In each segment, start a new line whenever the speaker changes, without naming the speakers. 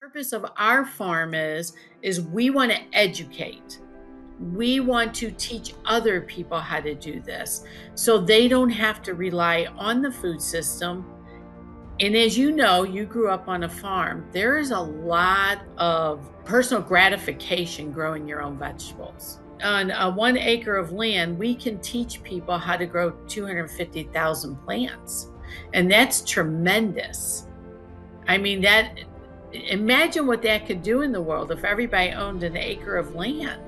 Purpose of our farm is we want to educate. We want to teach other people how to do this so they don't have to rely on the food system. And as you know, you grew up on a farm. There is a lot of personal gratification growing your own vegetables. On a 1 acre of land, we can teach people how to grow 250,000 plants. And that's tremendous. I mean, imagine what that could do in the world if everybody owned an acre of land.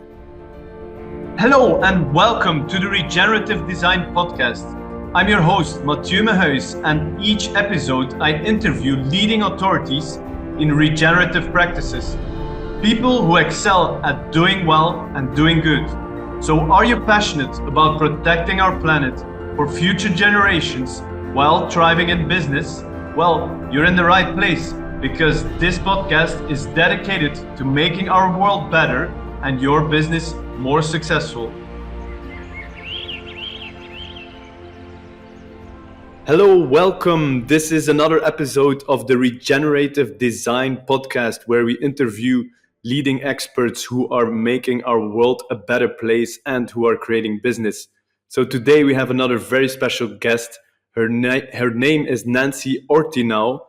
Hello and welcome to the Regenerative Design Podcast. I'm your host, Mathieu Mehuis, and each episode I interview leading authorities in regenerative practices, people who excel at doing well and doing good. So are you passionate about protecting our planet for future generations while thriving in business? Well, you're in the right place, because this podcast is dedicated to making our world better and your business more successful. Hello, welcome. This is another episode of the Regenerative Design Podcast, where we interview leading experts who are making our world a better place and who are creating business. So today we have another very special guest. Her name is Nancy Ortinau.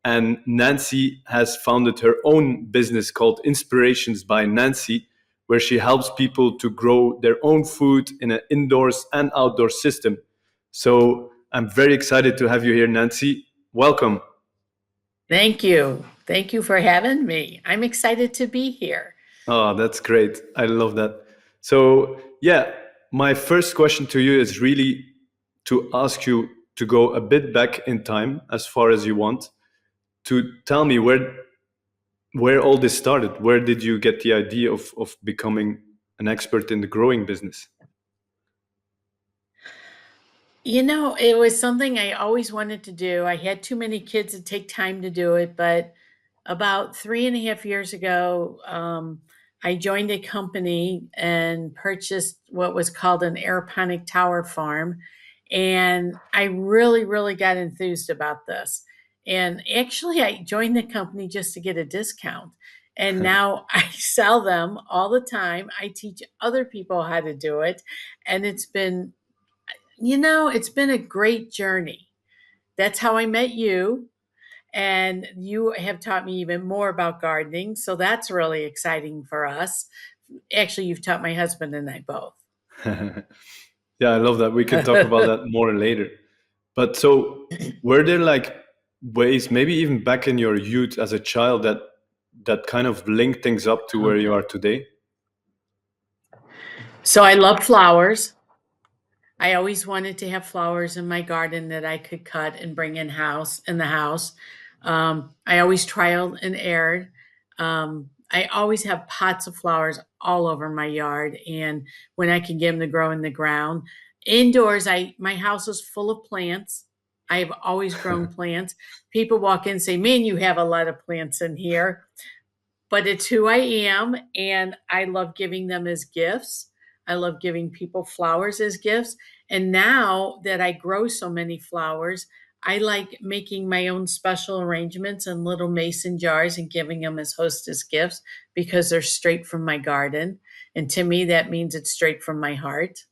And Nancy has founded her own business called Inspirations by Nancy, where she helps people to grow their own food in an indoors and outdoor system. So I'm very excited to have you here, Nancy. Welcome.
Thank you. Thank you for having me. I'm excited to be here.
Oh, that's great. I love that. So, my first question to you is really to ask you to go a bit back in time, as far as you want, to tell me where all this started. Where did you get the idea of becoming an expert in the growing business?
You know, it was something I always wanted to do. I had too many kids to take time to do it, but about 3.5 years ago, I joined a company and purchased what was called an aeroponic tower farm. And I really, really got enthused about this. And actually, I joined the company just to get a discount. And now I sell them all the time. I teach other people how to do it. And it's been a great journey. That's how I met you. And you have taught me even more about gardening. So that's really exciting for us. Actually, you've taught my husband and I both.
Yeah, I love that. We can talk about that more later. But so were there like ways, maybe even back in your youth as a child, that kind of linked things up to where you are today?
So I love flowers. I always wanted to have flowers in my garden that I could cut and bring in the house. I always trialed and erred. I always have pots of flowers all over my yard, and when I can get them to grow in the ground. Indoors, my house is full of plants. I've always grown plants. People walk in and say, "Man, you have a lot of plants in here." But it's who I am, and I love giving them as gifts. I love giving people flowers as gifts. And now that I grow so many flowers, I like making my own special arrangements in little mason jars and giving them as hostess gifts because they're straight from my garden. And to me, that means it's straight from my heart.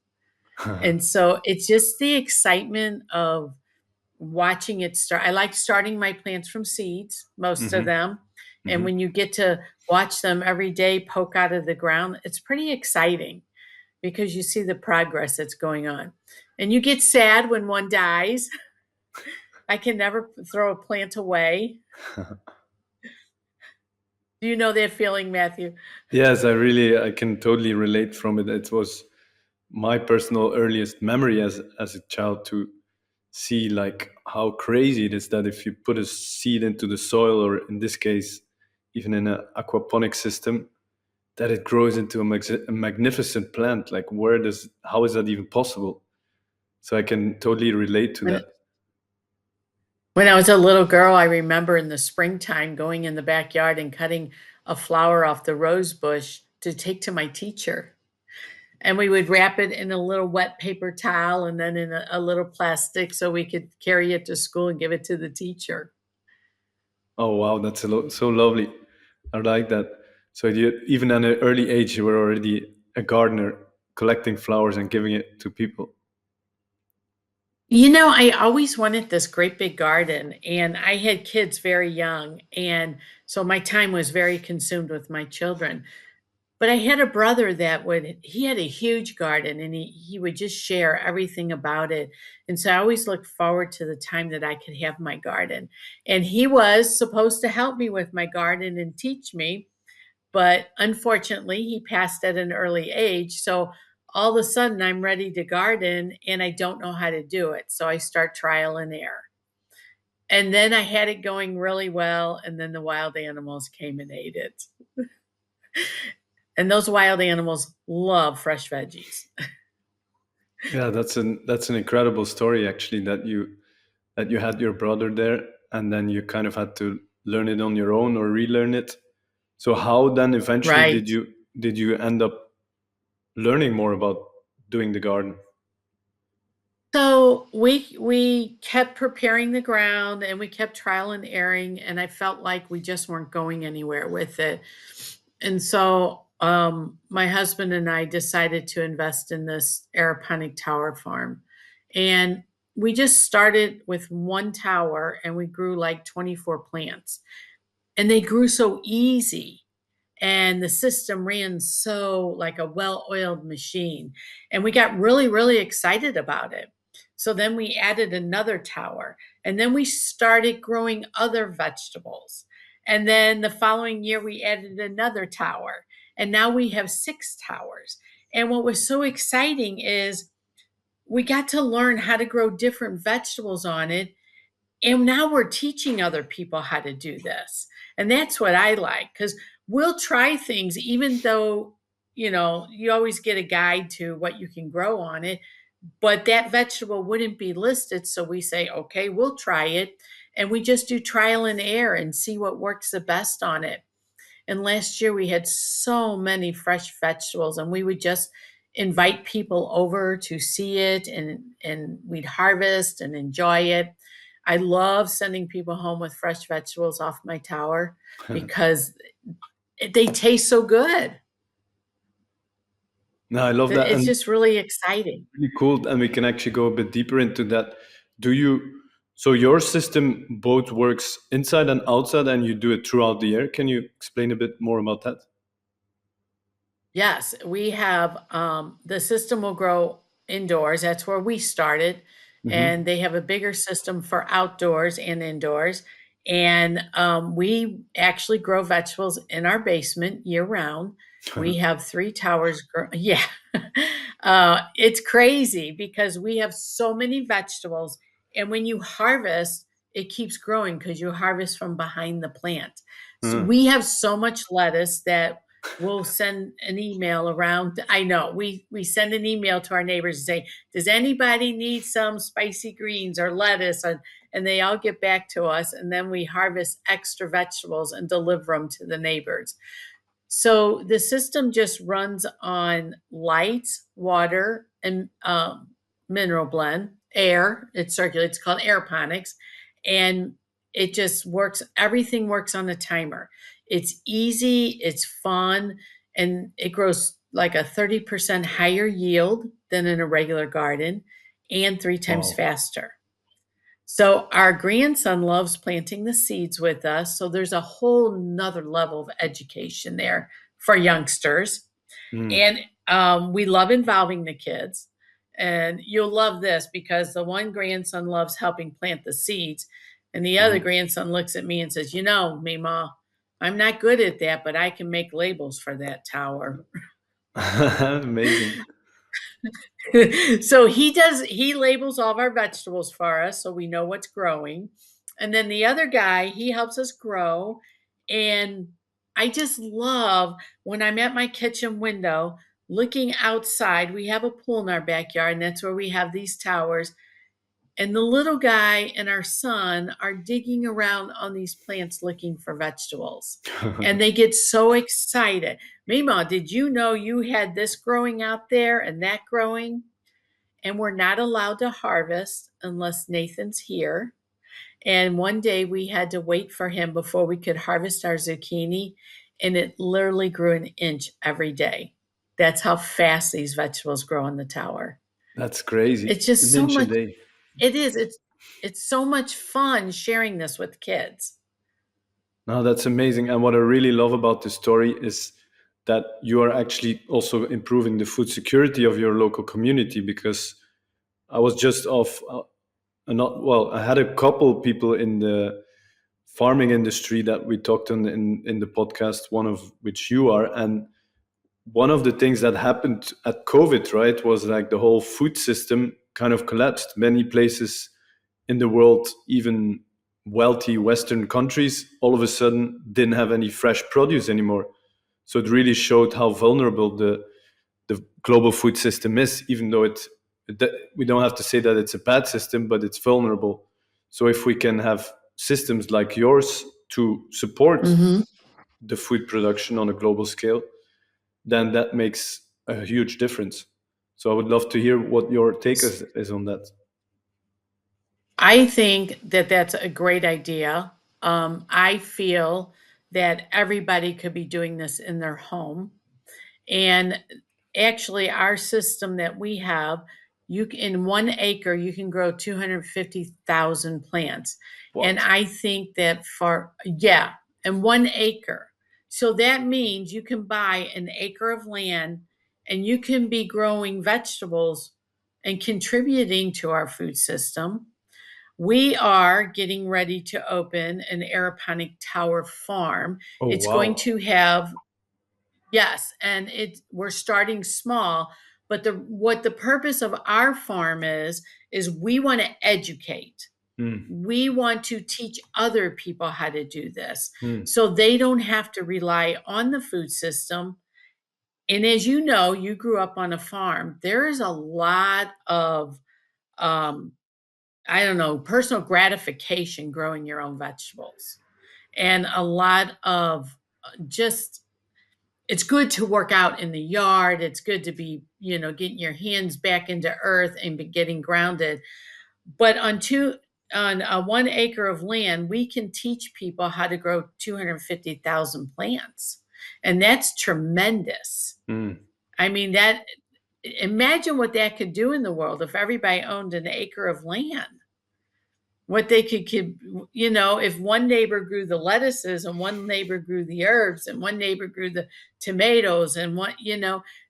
And so it's just the excitement of watching it start. I like starting my plants from seeds, most of them. And when you get to watch them every day poke out of the ground, it's pretty exciting because you see the progress that's going on. And you get sad when one dies. I can never throw a plant away. Do you know that feeling, Matthew?
Yes, I can totally relate from it. It was my personal earliest memory as a child to see like how crazy it is that if you put a seed into the soil, or in this case, even in an aquaponic system, that it grows into a magnificent plant. Like how is that even possible? So I can totally relate to that.
When I was a little girl, I remember in the springtime going in the backyard and cutting a flower off the rose bush to take to my teacher. And we would wrap it in a little wet paper towel and then in a little plastic so we could carry it to school and give it to the teacher.
Oh wow, that's so lovely. I like that. So you, even at an early age, you were already a gardener, collecting flowers and giving it to people.
I always wanted this great big garden, and I had kids very young, and so my time was very consumed with my children. But I had a brother that he had a huge garden, and he would just share everything about it. And so I always looked forward to the time that I could have my garden. And he was supposed to help me with my garden and teach me, but unfortunately, he passed at an early age. So all of a sudden, I'm ready to garden and I don't know how to do it. So I start trial and error. And then I had it going really well. And then the wild animals came and ate it. And those wild animals love fresh veggies.
Yeah, that's an incredible story actually, that you had your brother there and then you kind of had to learn it on your own or relearn it. So how then eventually
Right.
did you end up learning more about doing the garden?
So we kept preparing the ground and we kept trial and erroring, and I felt like we just weren't going anywhere with it. And so my husband and I decided to invest in this aeroponic tower farm. And we just started with one tower and we grew like 24 plants. And they grew so easy, and the system ran so like a well-oiled machine, and we got really really excited about it. So then we added another tower, and then we started growing other vegetables, and then the following year we added another tower, and now we have 6 towers. And what was so exciting is we got to learn how to grow different vegetables on it, and now we're teaching other people how to do this. And that's what I like, because we'll try things even though, you always get a guide to what you can grow on it, but that vegetable wouldn't be listed. So we say, okay, we'll try it. And we just do trial and error and see what works the best on it. And last year we had so many fresh vegetables, and we would just invite people over to see it, and we'd harvest and enjoy it. I love sending people home with fresh vegetables off my tower because they taste so good.
No, I love that,
It's
and
just really exciting.
really cool. And we can actually go a bit deeper into that. Do you? So your system both works inside and outside, and you do it throughout the year. Can you explain a bit more about that?
Yes, we have the system will grow indoors. That's where we started.
Hmm.
And they have a bigger system for outdoors and indoors. And we actually grow vegetables in our basement year round. We have 3 towers. Yeah. It's crazy because we have so many vegetables. And when you harvest, it keeps growing because you harvest from behind the plant. So
Mm.
we have so much lettuce that we'll send an email around. I know we send an email to our neighbors and say, does anybody need some spicy greens or lettuce? And they all get back to us, and then we harvest extra vegetables and deliver them to the neighbors. So the system just runs on lights, water, and mineral blend, air. It circulates, it's called aeroponics. And it just works, everything works on a timer. It's easy, it's fun, and it grows like a 30% higher yield than in a regular garden and 3 times
Wow.
faster. So our grandson loves planting the seeds with us. So there's a whole nother level of education there for youngsters.
Mm.
And we love involving the kids. And you'll love this because the one grandson loves helping plant the seeds. And the other
Mhm.
grandson looks at me and says, Mima, I'm not good at that, but I can make labels for that tower.
Amazing.
So he labels all of our vegetables for us so we know what's growing. And then the other guy, he helps us grow. And I just love when I'm at my kitchen window looking outside. We have a pool in our backyard, and that's where we have these towers. And the little guy and our son are digging around on these plants looking for vegetables. And they get so excited. Mima, did you know you had this growing out there and that growing? And we're not allowed to harvest unless Nathan's here. And one day we had to wait for him before we could harvest our zucchini, and it literally grew an inch every day. That's how fast these vegetables grow in the tower.
That's crazy.
It's just
An
so
inch a
much.
day.
It is. It's so much fun sharing this with kids.
No, that's amazing. And what I really love about this story is that you are actually also improving the food security of your local community. Because I was just off, not well. I had a couple people in the farming industry that we talked on in the podcast. One of which you are, and one of the things that happened at COVID, right, was like the whole food system kind of collapsed. Many places in the world, even wealthy Western countries, all of a sudden didn't have any fresh produce anymore. So it really showed how vulnerable the global food system is, even though we don't have to say that it's a bad system, but it's vulnerable. So if we can have systems like yours to support
Hmm.
the food production on a global scale, then that makes a huge difference. So I would love to hear what your take is on that.
I think that that's a great idea. I feel that everybody could be doing this in their home. And actually, our system that we have, in 1 acre you can grow 250,000 plants. And
What?
I think that for yeah, in 1 acre. So that means you can buy an acre of land and you can be growing vegetables and contributing to our food system. We are getting ready to open an aeroponic tower farm.
Oh,
It's going
wow.
to have Yes, and we're starting small, but the purpose of our farm is we want to educate.
Mm,
We want to teach other people how to do this
mm.
so they don't have to rely on the food system. And as you know, you grew up on a farm. There is a lot of um, I don't know, personal gratification growing your own vegetables and a lot of just it's good to work out in the yard. It's good to be, getting your hands back into earth and be getting grounded. But on a 1 acre of land, we can teach people how to grow 250,000 plants. And that's tremendous.
Mm.
I mean, that imagine what that could do in the world if everybody owned an acre of land. What they could if one neighbor grew the lettuces and one neighbor grew the herbs and one neighbor grew the tomatoes and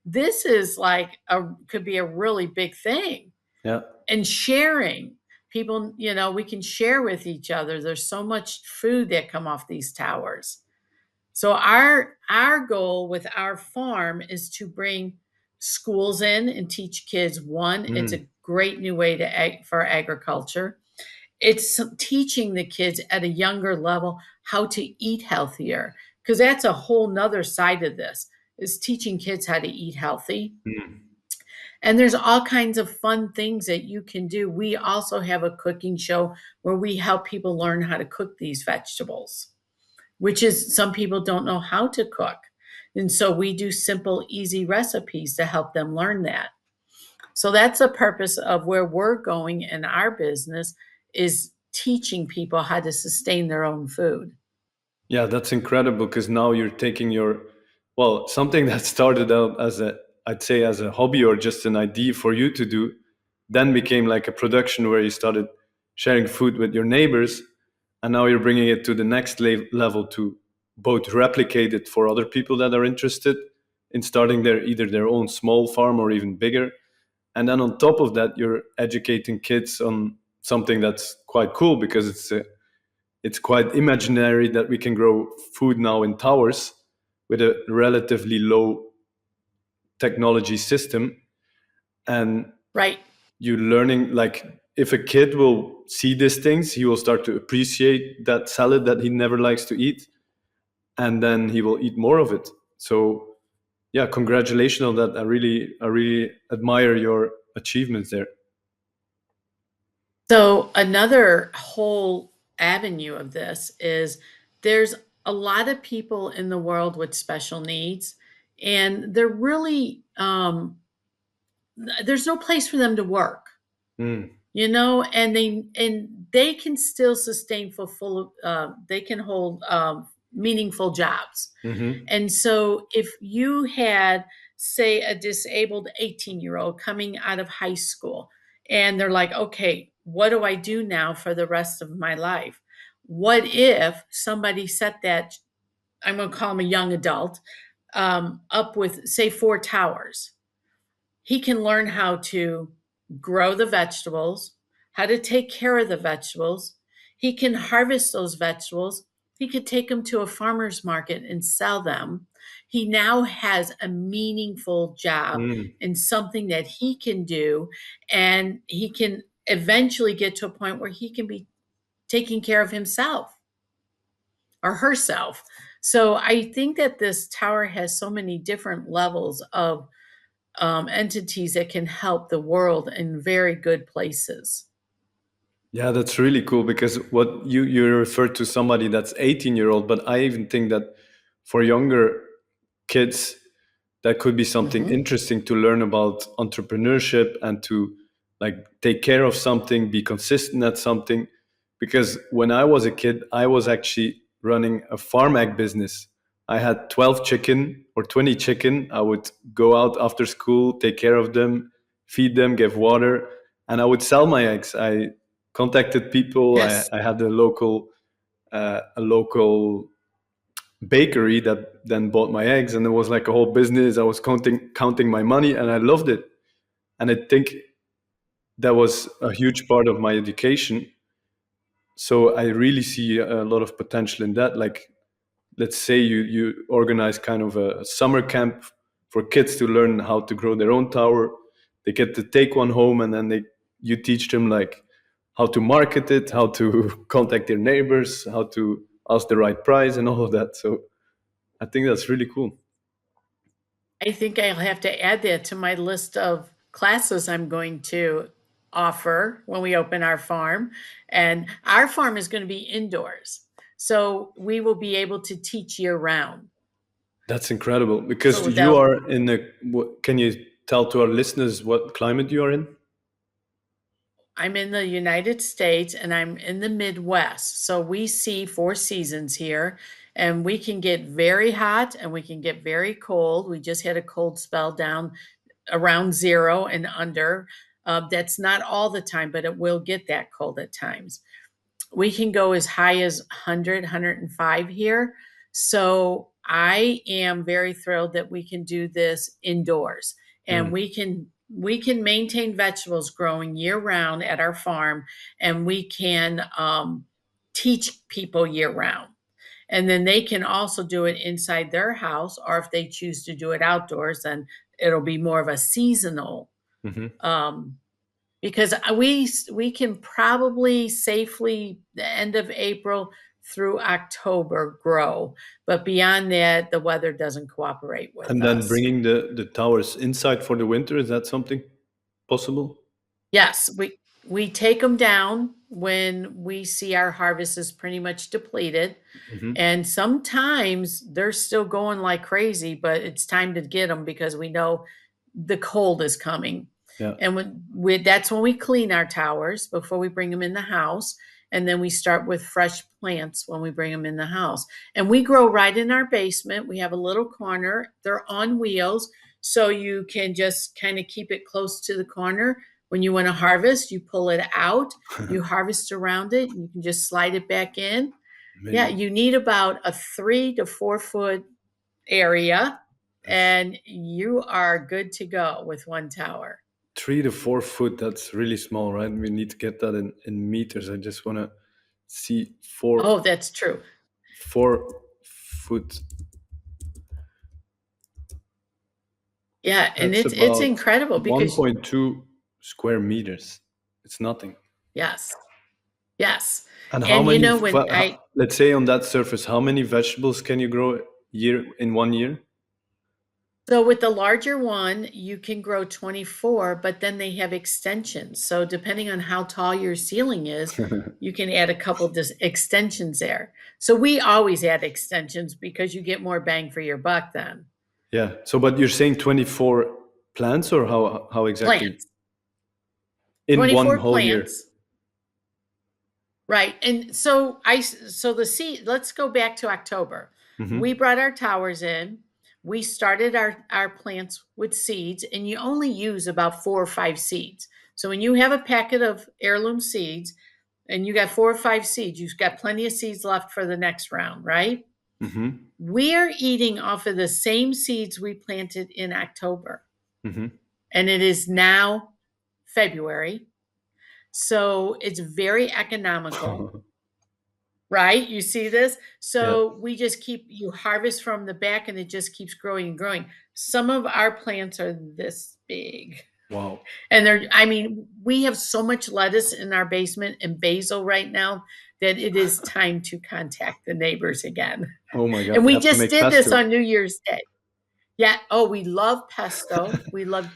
this is like could be a really big thing.
Yeah.
And sharing people, we can share with each other. There's so much food that come off these towers. So our goal with our farm is to bring schools in and teach kids. One, it's
Mm,
a great new way for agriculture. It's teaching the kids at a younger level how to eat healthier, because that's a whole nother side of this, is teaching kids how to eat healthy.
mm,
And there's all kinds of fun things that you can do. We also have a cooking show where we help people learn how to cook these vegetables, which is some people don't know how to cook. And so we do simple, easy recipes to help them learn that. So that's the purpose of where we're going in our business, is teaching people how to sustain their own food.
yeah, that's incredible because now you're taking well, something that started out as I'd say as a hobby or just an idea for you to do, then became like a production where you started sharing food with your neighbors, and now you're bringing it to the next level to both replicate it for other people that are interested in starting either their own small farm or even bigger. And then on top of that, you're educating kids on something that's quite cool because it's quite imaginary that we can grow food now in towers with a relatively low technology system. And
Right.
you learning, like, if a kid will see these things, he will start to appreciate that salad that he never likes to eat, and then he will eat more of it. So yeah, congratulations on that. I really admire your achievements there.
So another whole avenue of this is there's a lot of people in the world with special needs, and they're really there's no place for them to work.
Mm,
And they can still sustain full they can hold meaningful jobs.
Mm-hmm.
And so if you had, say, a disabled 18-year-old coming out of high school, and they're like, okay, what do I do now for the rest of my life? What if somebody set that, I'm going to call him a young adult, up with, say, 4 towers? He can learn how to grow the vegetables, how to take care of the vegetables. He can harvest those vegetables. He could take them to a farmer's market and sell them. He now has a meaningful job
Mm.
and something that he can do. And he can eventually get to a point where he can be taking care of himself or herself. So I think that this tower has so many different levels of entities that can help the world in very good places.
Yeah, that's really cool because what you referred to somebody that's 18-year-old, but I even think that for younger kids that could be something
Hmm.
interesting to learn about entrepreneurship and to like take care of something, be consistent at something. Because when I was a kid, I was actually running a farm ag business. I had 12 chicken or 20 chicken. I would go out after school, take care of them, feed them, give water, and I would sell my eggs. I contacted people. I,
Yes,
I had a local bakery that then bought my eggs, and it was like a whole business. I was counting my money, and I loved it. And I think that was a huge part of my education. So I really see a lot of potential in that. Like, let's say you organize kind of a summer camp for kids to learn how to grow their own tower. They get to take one home, and then they you teach them like how to market it, how to contact their neighbors, how to ask the right price, and all of that. So I think that's really cool.
I think I'll have to add that to my list of classes I'm going to offer when we open our farm. And our farm is going to be indoors. So we will be able to teach year round.
That's incredible
So
because you
without,
are in a. Can you tell to our listeners what climate you are in?
I'm in the United States and I'm in the Midwest. So we see 4 seasons here, and we can get very hot and we can get very cold. We just had a cold spell down around zero and under. That's not all the time, but it will get that cold at times. We can go as high as 100, here. So I am very thrilled that we can do this indoors, and
Mm,
we can maintain vegetables growing year round at our farm, and we can teach people year round. And then they can also do it inside their house, or if they choose to do it outdoors, then it'll be more of a seasonal,
mhm.
um, because we can probably safely the end of April through October grow, but beyond that, the weather doesn't cooperate with
And then
us.
bringing the towers inside for the winter, is that something possible?
Yes, we take them down when we see our harvest is pretty much depleted.
Hmm.
And sometimes they're still going like crazy, but it's time to get them because we know the cold is coming.
Yeah.
And that's when we clean our towers before we bring them in the house. And then we start with fresh plants when we bring them in the house. And we grow right in our basement. We have a little corner, they're on wheels. So you can just kind of keep it close to the corner. When you want to harvest, you pull it out, you harvest around it, and you can just slide it back in. Yeah,
Amazing.
you need about a 3 to 4 foot area,
That's
and you are good to go with one tower.
3 to 4 foot. That's really small, right? We need to get that in meters. I just want to see four
Oh, that's true.
4 foot.
Yeah, and
That's
it's
about
incredible because
1.2 square meters. It's nothing.
yes, yes.
And how
And
many?
when I
Let's say on that surface, how many vegetables can you grow year in one year?
so with the larger one, you can grow 24, but then they have extensions. So depending on how tall your ceiling is, you can add a couple extensions there. So we always add extensions because you get more bang for your buck then.
Yeah. So, but you're saying 24 plants, or how exactly
Plants,
in one
24
whole year?
plants. Right. And so the seed, let's go back to October. We
Mm-hmm.
brought our towers in. We started our plants with seeds, and you only use about 4 or 5 seeds. So when you have a packet of heirloom seeds and you got 4 or 5 seeds, you've got plenty of seeds left for the next round, right?
Mm-hmm.
We're eating off of the same seeds we planted in October,
Mm-hmm.
and it is now February. So it's very economical. Right? You see this?
Yeah.
So we just keep you harvest from the back and it just keeps growing and growing. Some of our plants are this big.
Wow.
And I mean, we have so much lettuce in our basement and basil right now that it is time to contact the neighbors again.
Oh my God.
And
You
we
have to
just
make
did this
pesto.
on New Year's Day. Yeah. Oh, we love pesto. We love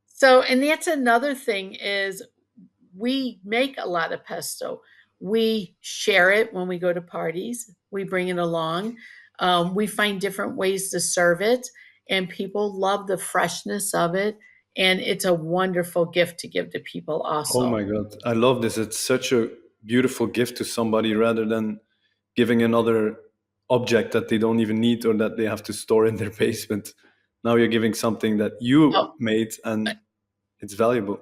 so, and that's another thing is we make a lot of pesto. We share it when we go to parties. We bring it along. We find different ways to serve it, and people love the freshness of it. And it's a wonderful gift to give to people,
Oh my
also.
God. I love this. It's such a beautiful gift to somebody rather than giving another object that they don't even need or that they have to store in their basement. Now you're giving something that you
Oh,
made and it's valuable.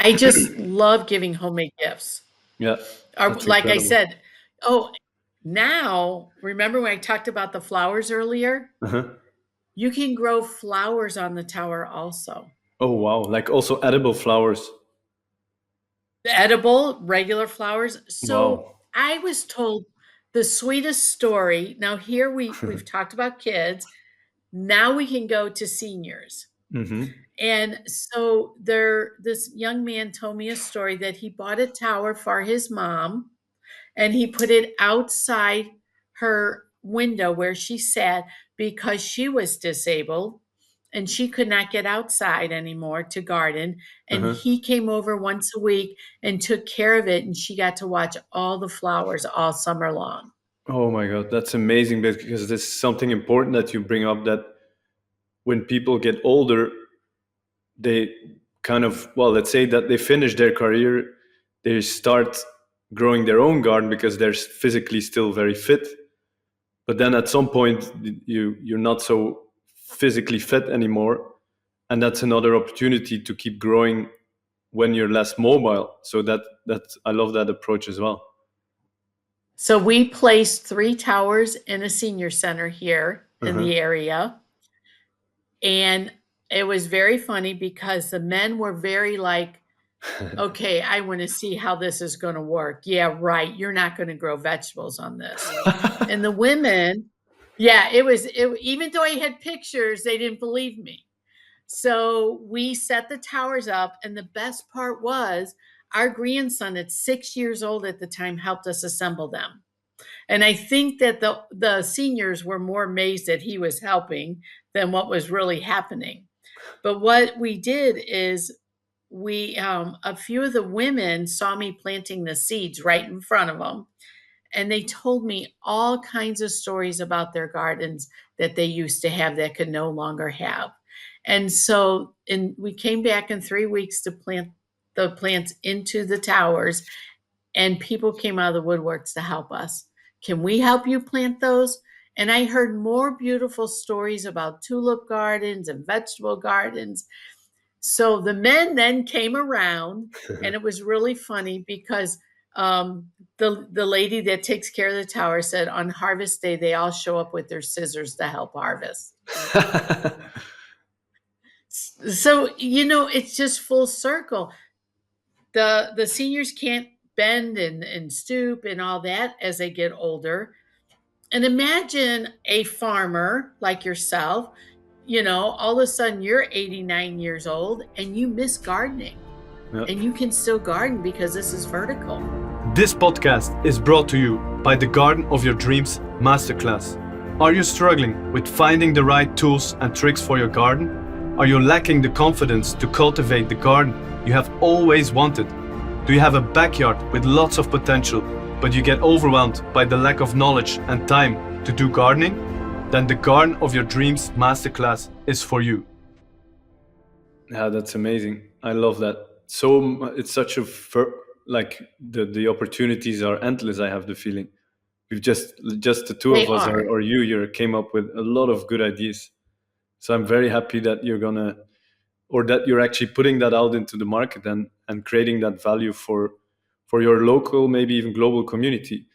I just love giving homemade gifts.
Yeah,
Or,
that's
like I
incredible.
said, oh, now remember when I talked about the flowers earlier?
Uh-huh.
You can grow flowers on the tower also.
Oh wow, like also edible flowers.
Edible, regular flowers. So
Wow.
I was told the sweetest story. Now here we've talked about kids. Now we can go to seniors.
Mm-hmm.
And so this young man told me a story that he bought a tower for his mom and he put it outside her window where she sat because she was disabled and she could not get outside anymore to garden. And
Uh-huh.
he came over once a week and took care of it. And she got to watch all the flowers all summer long.
Oh my God, that's amazing because this is something important that you bring up that when people get older, they kind of, well, let's say that they finish their career, they start growing their own garden because they're physically still very fit. But then at some point, you're not so physically fit anymore, and that's another opportunity to keep growing when you're less mobile. So that I love that approach as well.
So we placed 3 towers in a senior center here in
Uh-huh.
the area. And it was very funny because the men were very like, okay, I want to see how this is going to work. Yeah, right. You're not going to grow vegetables on this. And the women, yeah, even though I had pictures, they didn't believe me. So we set the towers up. And the best part was our grandson at 6 years old at the time helped us assemble them. And I think that the seniors were more amazed that he was helping than what was really happening. But what we did is we a few of the women saw me planting the seeds right in front of them, and they told me all kinds of stories about their gardens that they used to have that could no longer have. And so we came back in 3 weeks to plant the plants into the towers, and people came out of the woodworks to help us. Can we help you plant those? And I heard more beautiful stories about tulip gardens and vegetable gardens. So the men then came around, and it was really funny because the lady that takes care of the tower said on harvest day they all show up with their scissors to help harvest. So it's just full circle. The seniors can't bend and stoop and all that as they get older. And imagine a farmer like yourself, all of a sudden you're 89 years old and you miss gardening,
Yeah.
and you can still garden because this is vertical.
This podcast is brought to you by the Garden of Your Dreams Masterclass. Are you struggling with finding the right tools and tricks for your garden? Are you lacking the confidence to cultivate the garden you have always wanted? Do you have a backyard with lots of potential, but you get overwhelmed by the lack of knowledge and time to do gardening? Then the Garden of Your Dreams Masterclass is for you. Yeah, that's amazing. I love that. So it's such a like the opportunities are endless. I have the feeling we've just the two
They
of us,
are.
or you came up with a lot of good ideas. So I'm very happy that you're gonna, or that you're actually putting that out into the market and creating that value for your local, maybe even global community.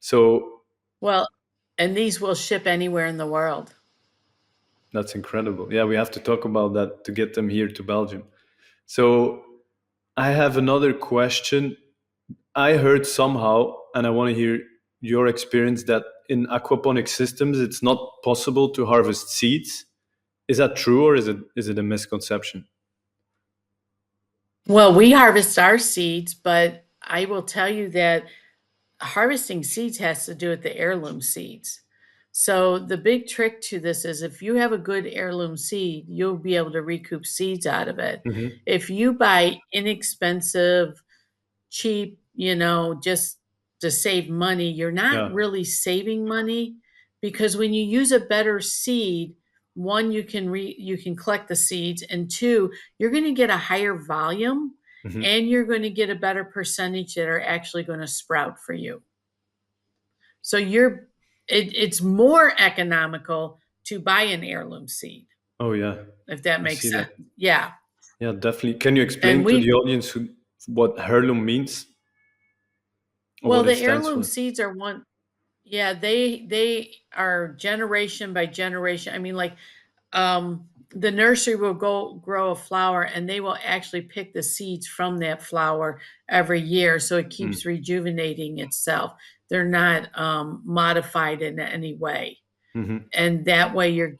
So
Well, and these will ship anywhere in the world.
that's incredible. Yeah, we have to talk about that to get them here to Belgium. So I have another question. I heard somehow, and I want to hear your experience, that in aquaponic systems it's not possible to harvest seeds. Is that true, or is it a misconception?
Well, we harvest our seeds, but I will tell you that harvesting seeds has to do with the heirloom seeds. So the big trick to this is if you have a good heirloom seed, you'll be able to recoup seeds out of it.
Hmm.
If you buy inexpensive, cheap, just to save money, you're not
Yeah.
really saving money because when you use a better seed, one, you can collect the seeds, and two, you're going to get a higher volume
Hmm.
and you're going to get a better percentage that are actually going to sprout for you. So it's more economical to buy an heirloom seed,
Oh yeah,
if that
I
makes
see
sense.
that.
Yeah.
Yeah, definitely. Can you
And
explain to the
we
audience what heirloom means or
well,
what it
the
stands
heirloom
for?
seeds are one. Yeah, they are generation by generation. I mean, like, the nursery will go grow a flower, and they will actually pick the seeds from that flower every year, so it keeps rejuvenating itself. They're not modified in any way,
Mm-hmm.
and that way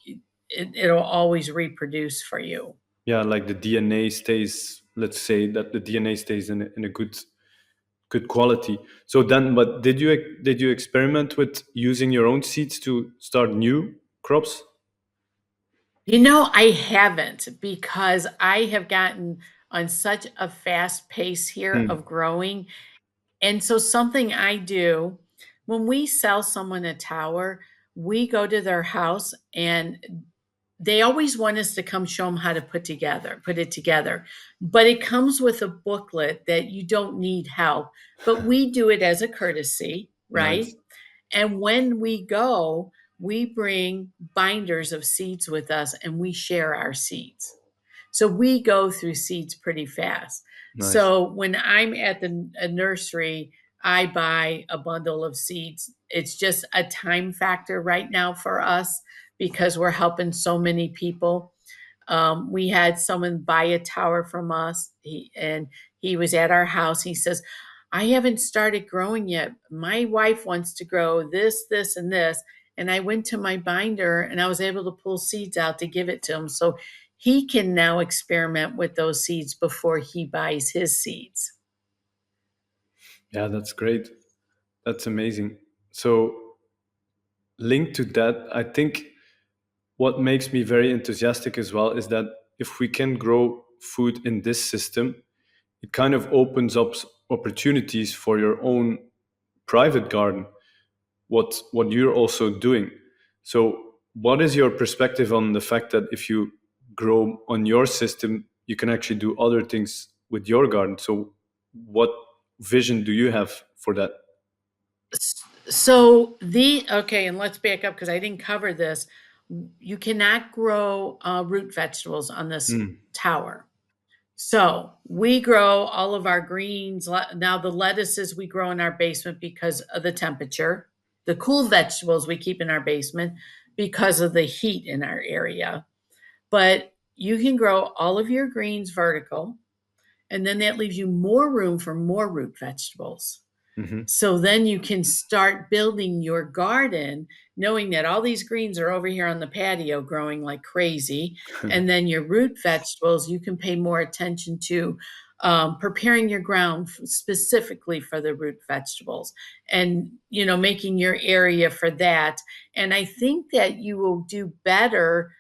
it'll always reproduce for you.
Yeah, like the DNA stays. Let's say that the DNA stays in a good quality. So then, but did you experiment with using your own seeds to start new crops?
I haven't because I have gotten on such a fast pace here
Hmm.
of growing. And so something I do when we sell someone a tower, we go to their house and they always want us to come show them how to put it together. But it comes with a booklet that you don't need help, but we do it as a courtesy,
Nice.
right? And when we go, we bring binders of seeds with us and we share our seeds. So we go through seeds pretty fast.
Nice.
So when I'm at the a nursery, I buy a bundle of seeds. It's just a time factor right now for us because we're helping so many people. We had someone buy a tower from us, and he was at our house. He says, I haven't started growing yet. My wife wants to grow this, this, and this. And I went to my binder and I was able to pull seeds out to give it to him. So he can now experiment with those seeds before he buys his seeds.
Yeah, that's great. That's amazing. So linked to that, I think what makes me very enthusiastic as well is that if we can grow food in this system, it kind of opens up opportunities for your own private garden, what you're also doing. So what is your perspective on the fact that if you grow on your system, you can actually do other things with your garden? So what vision do you have for that?
So the okay, and let's back up because I didn't cover this. You cannot grow root vegetables on this
Mm,
tower. So we grow all of our greens. Now, the lettuces we grow in our basement because of the temperature. The cool vegetables we keep in our basement because of the heat in our area. But you can grow all of your greens vertical, and then that leaves you more room for more root vegetables.
hmm.
So then you can start building your garden, knowing that all these greens are over here on the patio growing like crazy. And then your root vegetables, you can pay more attention to preparing your ground specifically for the root vegetables and, making your area for that. And I think that you will do better.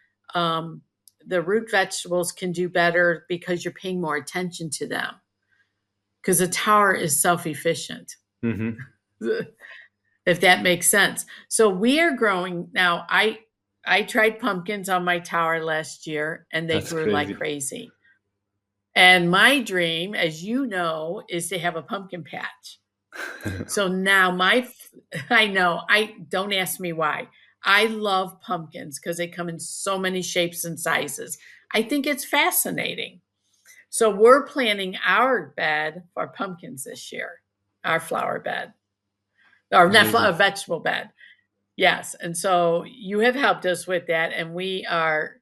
The root vegetables can do better because you're paying more attention to them because a tower is self-efficient,
Hmm.
if that makes sense. So we are growing now. I tried pumpkins on my tower last year and they
That's
grew like
crazy.
crazy. And my dream, as you know, is to have a pumpkin patch. So now I know, I don't ask me why. I love pumpkins because they come in so many shapes and sizes. I think it's fascinating. So we're planning our bed for pumpkins this year, our flower bed, or not
Amazing.
a vegetable bed. Yes. And so you have helped us with that. And we're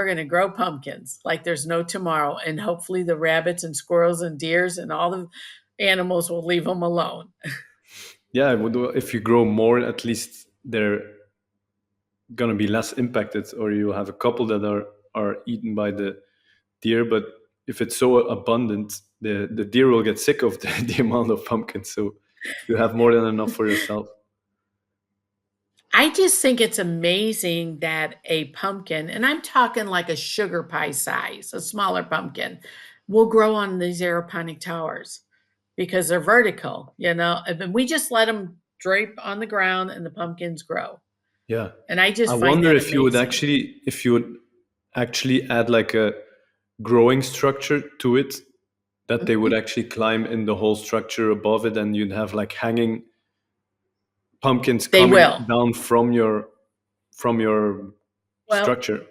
going to grow pumpkins like there's no tomorrow. And hopefully the rabbits and squirrels and deers and all the animals will leave them alone.
Yeah, if you grow more, at least they're gonna be less impacted, or you have a couple that are eaten by the deer. But if it's so abundant, the deer will get sick of the amount of pumpkins. So you have more than enough for yourself.
I just think it's amazing that a pumpkin, and I'm talking like a sugar pie size, a smaller pumpkin, will grow on these aeroponic towers because they're vertical, and we just let them drape on the ground and the pumpkins grow.
Yeah,
And I
I
just find
wonder
that amazing.
if you would actually add like a growing structure to it, that they would
Mhm.
actually climb in the whole structure above it, and you'd have like hanging pumpkins
They
coming
will.
down from your
Well,
structure.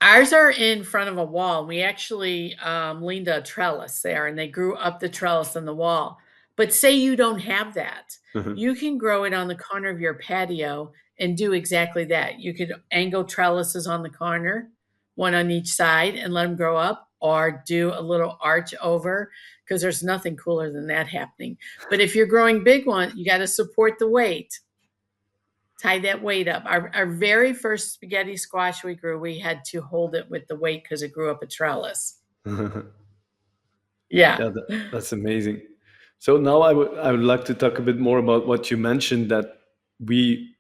ours are in front of a wall. We actually leaned a trellis there and they grew up the trellis on the wall. But say you don't have that. You can grow it on the corner of your patio and do exactly that. You could angle trellises on the corner, one on each side, and let them grow up, or do a little arch over because there's nothing cooler than that happening. But if you're growing big one, you got to support the weight. Tie that weight up. Our very first spaghetti squash we grew, we had to hold it with the weight because it grew up a trellis. Yeah.
Yeah, that's amazing. So now I would like to talk a bit more about what you mentioned, that we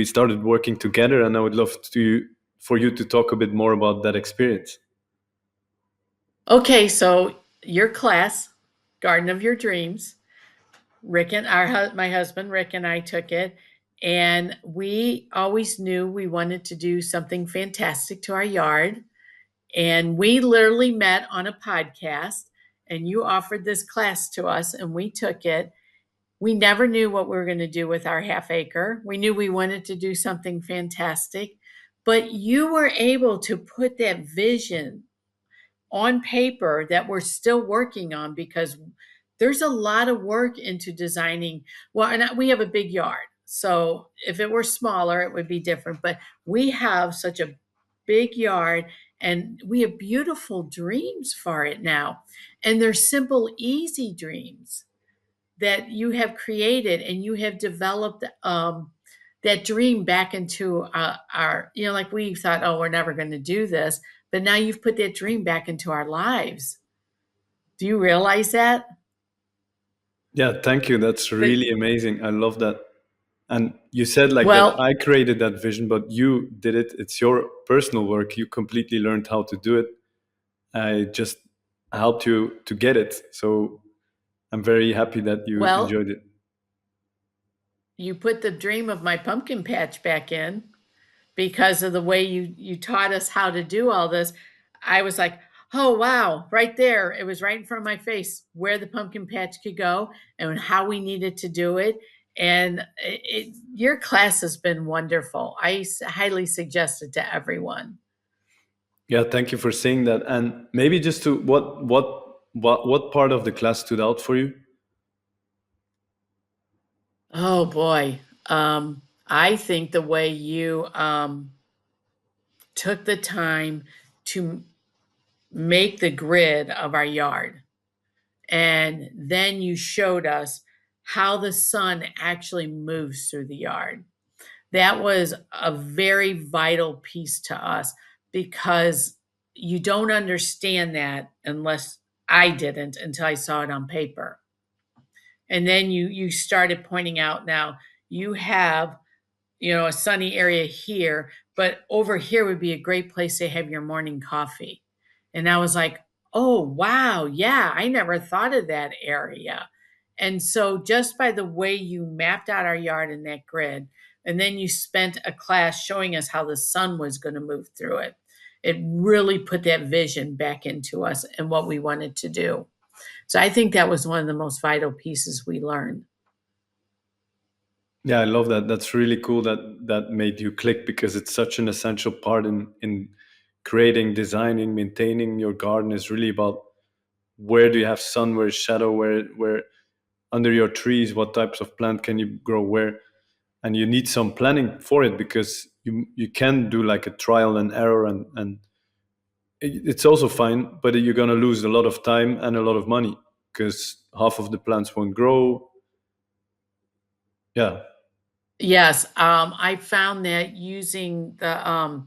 started working together, and I would love to for you to talk a bit more about that experience.
Okay, so your class, Garden of Your Dreams, Rick and my husband Rick and I took it, and we always knew we wanted to do something fantastic to our yard. And we literally met on a podcast, and you offered this class to us, and we took it. We never knew what we were going to do with our half acre. We knew we wanted to do something fantastic, but you were able to put that vision on paper that we're still working on because there's a lot of work into designing. Well, and we have a big yard. So if it were smaller, it would be different. But we have such a big yard and we have beautiful dreams for it now. And they're simple, easy dreams that you have created and you have developed that dream back into our, like we thought, oh, we're never going to do this. But now you've put that dream back into our lives. Do you realize that?
Yeah, thank you. That's
That
really amazing. I love that. And you said like that
well,
I created that vision, but you did it. It's your personal work. You completely learned how to do it. I just helped you to get it. So I'm very happy that you
well,
enjoyed it.
you put the dream of my pumpkin patch back in because of the way you taught us how to do all this. I was like, oh wow, right there. It was right in front of my face where the pumpkin patch could go and how we needed to do it. And your class has been wonderful. I highly suggest it to everyone.
Yeah, thank you for saying that. And maybe just to what part of the class stood out for you?
Oh boy. I think the way you took the time to make the grid of our yard. And then you showed us how the sun actually moves through the yard. That was a very vital piece to us because you don't understand that unless I didn't until I saw it on paper. And then you started pointing out now you have a sunny area here, but over here would be a great place to have your morning coffee. And I was like, oh, wow. Yeah, I never thought of that area. And so just by the way you mapped out our yard in that grid, and then you spent a class showing us how the sun was going to move through it. It really put that vision back into us and what we wanted to do. So I think that was one of the most vital pieces we learned.
Yeah, I love that. That's really cool that that made you click, because it's such an essential part in creating, designing, maintaining your garden. Is really about where do you have sun, where's shadow, where under your trees, what types of plant can you grow where, and you need some planning for it, because you can do like a trial and error, and it's also fine, but you're gonna lose a lot of time and a lot of money because half of the plants won't grow. Yeah,
Yes, I found that using the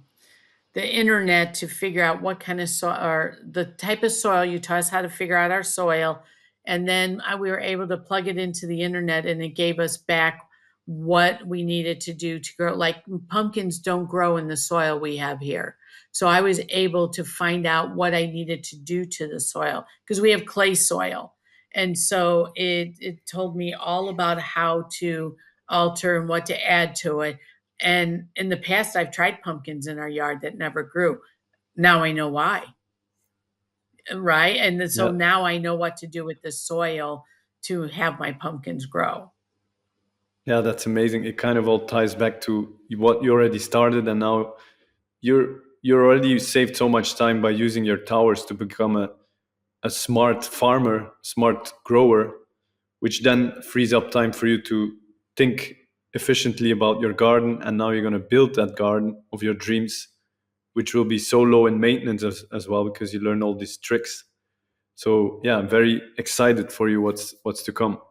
internet to figure out what kind of soil or the type of soil. You taught us how to figure out our soil, and then we were able to plug it into the internet, and it gave us back what we needed to do to grow. Like pumpkins don't grow in the soil we have here, so I was able to find out what I needed to do to the soil because we have clay soil, and so it told me all about how to alter and what to add to it. And in the past, I've tried pumpkins in our yard that never grew. Now I know why, right? And then, so
yeah,
now I know what to do with the soil to have my pumpkins grow.
yeah. That's amazing. It kind of all ties back to what you already started, and now you're already saved so much time by using your towers to become a smart farmer, smart grower, which then frees up time for you to think efficiently about your garden. And now you're going to build that garden of your dreams, which will be so low in maintenance as well, because you learn all these tricks. So yeah, I'm very excited for you what's to come.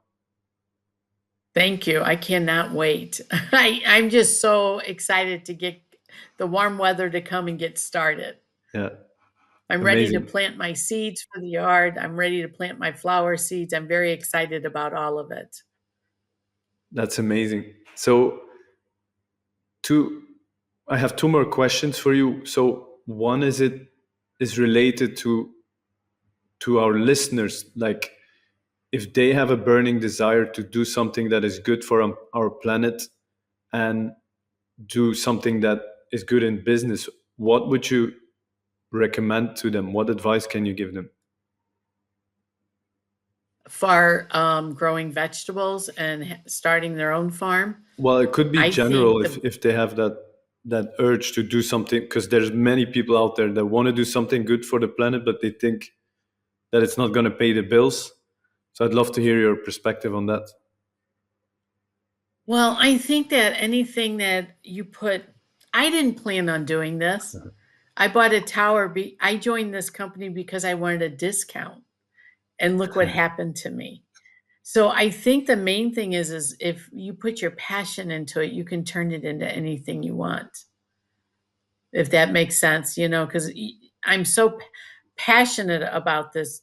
Thank you. I cannot wait. I'm just so excited to get the warm weather to come and get started.
Yeah,
I'm ready to
amazing.
plant my seeds for the yard. I'm ready to plant my flower seeds. I'm very excited about all of it.
That's amazing. So two I have two more questions for you. So one is related to our listeners, like if they have a burning desire to do something that is good for our planet, and do something that is good in business, what would you recommend to them? What advice can you give them?
For growing vegetables and starting their own farm,
Well, it could be
I
general
think
if they have that urge to do something, because there's many people out there that want to do something good for the planet, but they think that it's not going to pay the bills. So I'd love to hear your perspective on that.
well, I think that anything that you put, I didn't plan on doing this. I bought a tower. I joined this company because I wanted a discount, and look what happened to me. So I think the main thing is if you put your passion into it, you can turn it into anything you want. If that makes sense, because I'm so passionate about this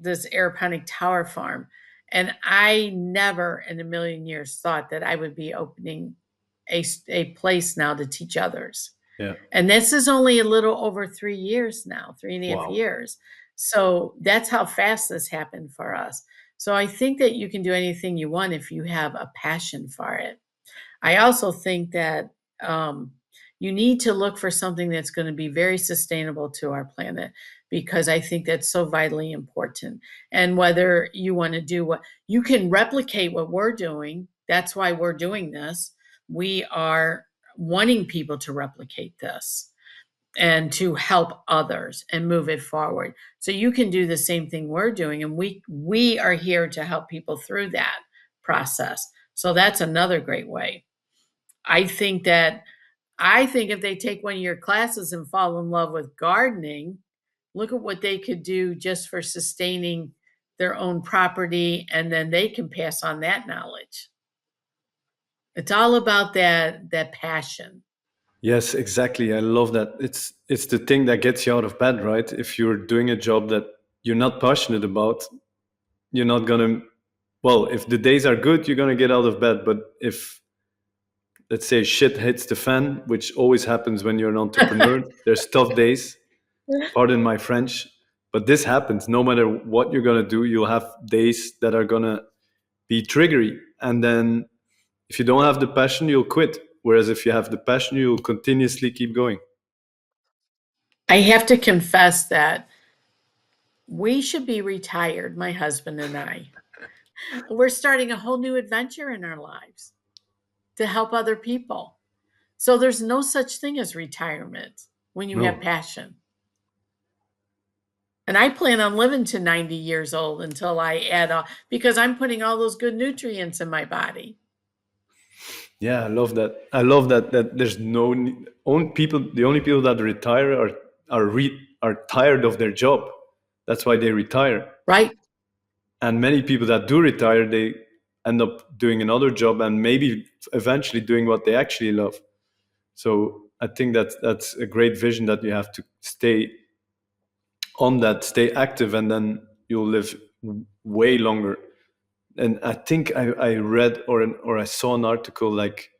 aeroponic tower farm. And I never in a million years thought that I would be opening a place now to teach others.
Yeah.
And this is only a little over 3 years now, 3.5 years. So that's how fast this happened for us. So I think that you can do anything you want if you have a passion for it. I also think that um, you need to look for something that's going to be very sustainable to our planet because I think that's so vitally important. And whether you want to do what you can replicate what we're doing, that's why we're doing this. We are wanting people to replicate this and to help others and move it forward. So you can do the same thing we're doing, and we are here to help people through that process. So that's another great way. I think that I think if they take one of your classes and fall in love with gardening, look at what they could do just for sustaining their own property, and then they can pass on that knowledge. It's all about that passion.
Yes, exactly. I love that. It's the thing that gets you out of bed, right? If you're doing a job that you're not passionate about, you're not gonna. Well, if the days are good, you're gonna get out of bed. But if, let's say, shit hits the fan, which always happens when you're an entrepreneur, there's tough days. Pardon my French, but this happens. No matter what you're gonna do, you'll have days that are gonna be triggery, and then if you don't have the passion, you'll quit. Whereas if you have the passion, you'll continuously keep going.
I have to confess that we should be retired, my husband and I. We're starting a whole new adventure in our lives to help other people. So there's no such thing as retirement when you have
No.
passion. And I plan on living to 90 years old until I add on, because I'm putting all those good nutrients in my body.
Yeah, I love that. I love that there's no only people. The only people that retire are tired of their job. That's why they retire.
Right.
And many people that do retire, they end up doing another job and maybe eventually doing what they actually love. So I think that's a great vision, that you have to stay on that, stay active, and then you'll live way longer. And I think I read or I saw an article, like,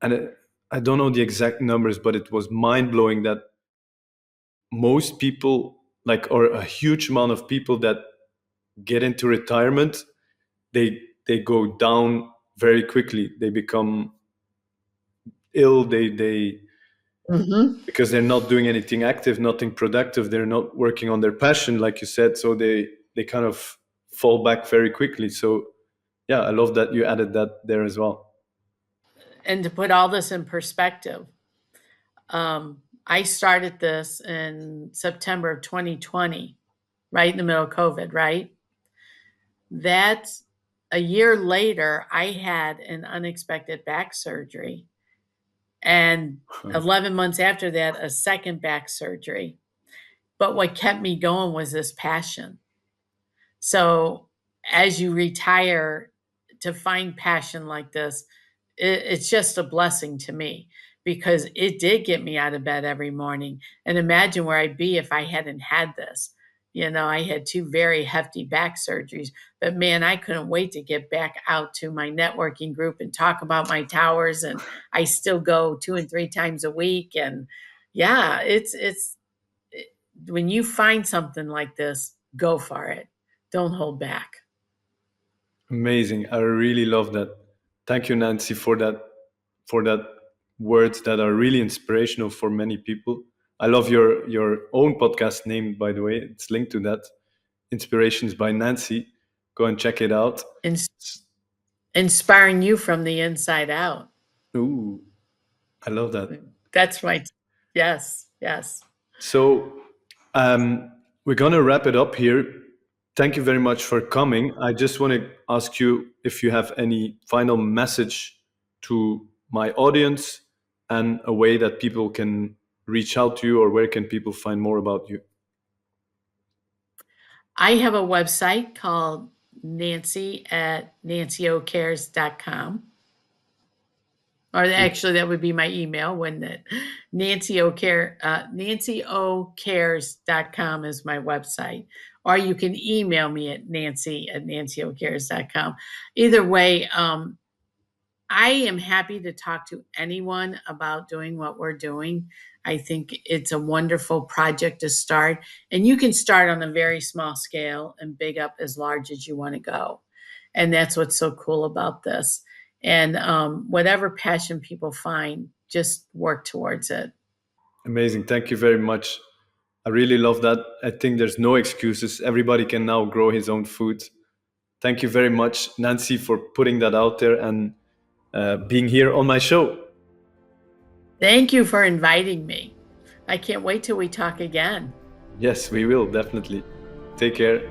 and I don't know the exact numbers, but it was mind blowing that most people, like, or a huge amount of people that get into retirement, they go down very quickly. They become ill. They
Hmm.
because they're not doing anything active, nothing productive. They're not working on their passion, like you said. So they kind of fall back very quickly. So yeah, I love that you added that there as well.
And to put all this in perspective, I started this in September of 2020, right in the middle of COVID, right? That's a year later, I had an unexpected back surgery. And 11 months after that, a second back surgery. But what kept me going was this passion. So as you retire, to find passion like this, it's just a blessing to me, because it did get me out of bed every morning. And imagine where I'd be if I hadn't had this. I had two very hefty back surgeries, but man, I couldn't wait to get back out to my networking group and talk about my towers. And I still go 2 and 3 times a week. And yeah, it, when you find something like this, go for it. Don't hold back.
Amazing. I really love that. Thank you, Nancy, for that words that are really inspirational for many people. I love your own podcast name, by the way. It's linked to that. Inspirations by Nancy. Go and check it out.
Ins- Inspiring you from the inside out.
Ooh, I love that.
That's right. Yes, yes.
So we're gonna wrap it up here. Thank you very much for coming. I just want to ask you if you have any final message to my audience, and a way that people can reach out to you, or where can people find more about you.
I have a website called Nancy at nancyocares.com. Or actually, that would be my email, wouldn't it? NancyOcares.com is my website. Or you can email me at Nancy at nancyocares.com. Either way, I am happy to talk to anyone about doing what we're doing. I think it's a wonderful project to start, and you can start on a very small scale and big up as large as you want to go. And that's what's so cool about this. And whatever passion people find, just work towards it.
Amazing. Thank you very much. I really love that. I think there's no excuses. Everybody can now grow his own food. Thank you very much, Nancy, for putting that out there and being here on my show.
Thank you for inviting me. I can't wait till we talk again.
Yes, we will, definitely. Take care.